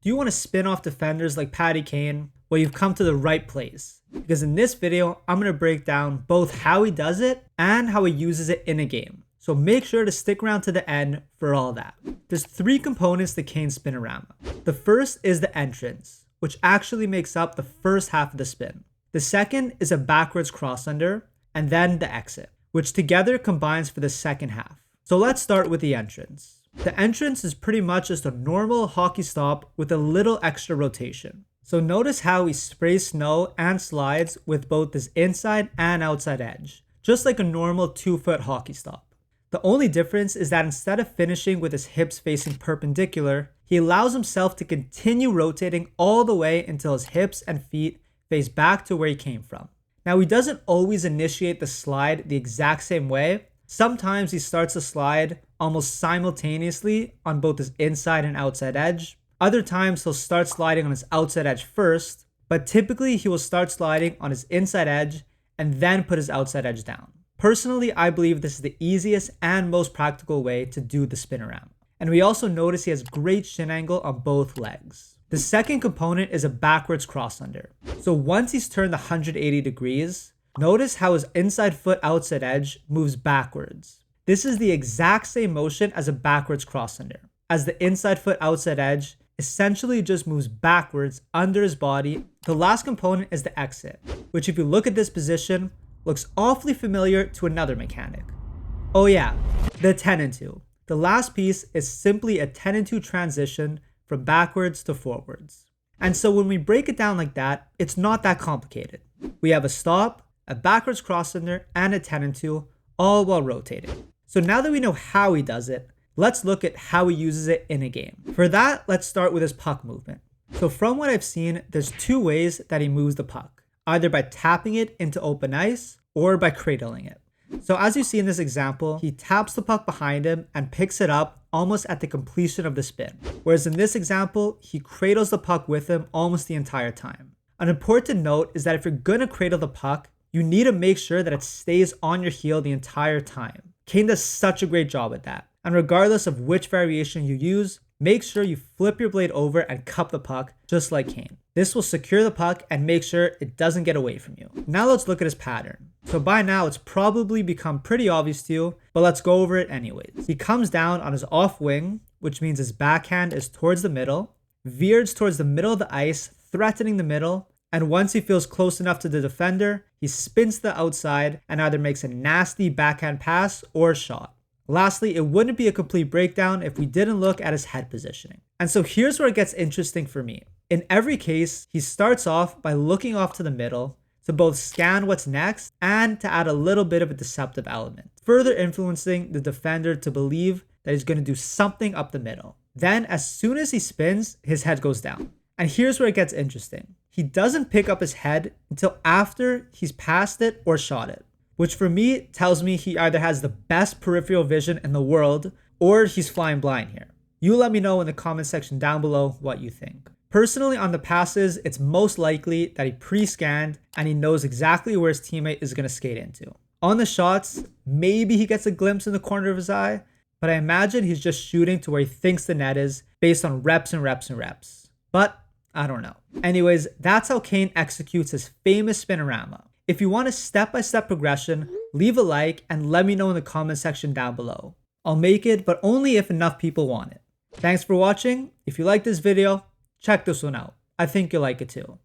Do you want to spin off defenders like Kane? Well, you've come to the right place. Because in this video, I'm going to break down both how he does it and how he uses it in a game. So make sure to stick around to the end for all that. There's three components to Kane's Spin-O-Rama. The first is the entrance, which actually makes up the first half of the spin. The second is a backwards cross under, and then the exit, which together combines for the second half. So let's start with the entrance. The entrance is pretty much just a normal hockey stop with a little extra rotation. So notice how he sprays snow and slides with both his inside and outside edge, just like a normal 2-foot hockey stop. The only difference is that instead of finishing with his hips facing perpendicular, he allows himself to continue rotating all the way until his hips and feet face back to where he came from. Now, he doesn't always initiate the slide the exact same way. Sometimes he starts the slide almost simultaneously on both his inside and outside edge. Other times he'll start sliding on his outside edge first, but typically he will start sliding on his inside edge and then put his outside edge down. Personally, I believe this is the easiest and most practical way to do the Spin-O-Rama. And we also notice he has great shin angle on both legs. The second component is a backwards cross under. So once he's turned 180 degrees, notice how his inside foot outside edge moves backwards. This is the exact same motion as a backwards cross under, as the inside foot outside edge essentially just moves backwards under his body. The last component is the exit, which if you look at this position, looks awfully familiar to another mechanic. Oh yeah, the 10 and 2. The last piece is simply a 10 and 2 transition from backwards to forwards. And so when we break it down like that, it's not that complicated. We have a stop, a backwards cross under, and a 10 and 2, all while rotating. So now that we know how he does it, let's look at how he uses it in a game. For that, let's start with his puck movement. So from what I've seen, there's two ways that he moves the puck, either by tapping it into open ice or by cradling it. So as you see in this example, he taps the puck behind him and picks it up almost at the completion of the spin. Whereas in this example, he cradles the puck with him almost the entire time. An important note is that if you're gonna cradle the puck, you need to make sure that it stays on your heel the entire time. Kane does such a great job at that. And regardless of which variation you use, make sure you flip your blade over and cup the puck just like Kane. This will secure the puck and make sure it doesn't get away from you. Now let's look at his pattern. So by now it's probably become pretty obvious to you, but let's go over it anyways. He comes down on his off wing, which means his backhand is towards the middle, veers towards the middle of the ice, threatening the middle, and once he feels close enough to the defender, he spins to the outside and either makes a nasty backhand pass or shot. Lastly, it wouldn't be a complete breakdown if we didn't look at his head positioning. And so here's where it gets interesting for me. In every case, he starts off by looking off to the middle to both scan what's next and to add a little bit of a deceptive element, further influencing the defender to believe that he's going to do something up the middle. Then as soon as he spins, his head goes down. And here's where it gets interesting. He doesn't pick up his head until after he's passed it or shot it, which for me tells me he either has the best peripheral vision in the world or he's flying blind here. You let me know in the comment section down below what you think. Personally, on the passes, it's most likely that he pre-scanned and he knows exactly where his teammate is going to skate into. On the shots, maybe he gets a glimpse in the corner of his eye, but I imagine he's just shooting to where he thinks the net is based on reps and reps and reps. But I don't know. Anyways, that's how Kane executes his famous Spin-O-Rama. If you want a step-by-step progression, leave a like and let me know in the comment section down below. I'll make it, but only if enough people want it. Thanks for watching. If you like this video, check this one out. I think you'll like it too.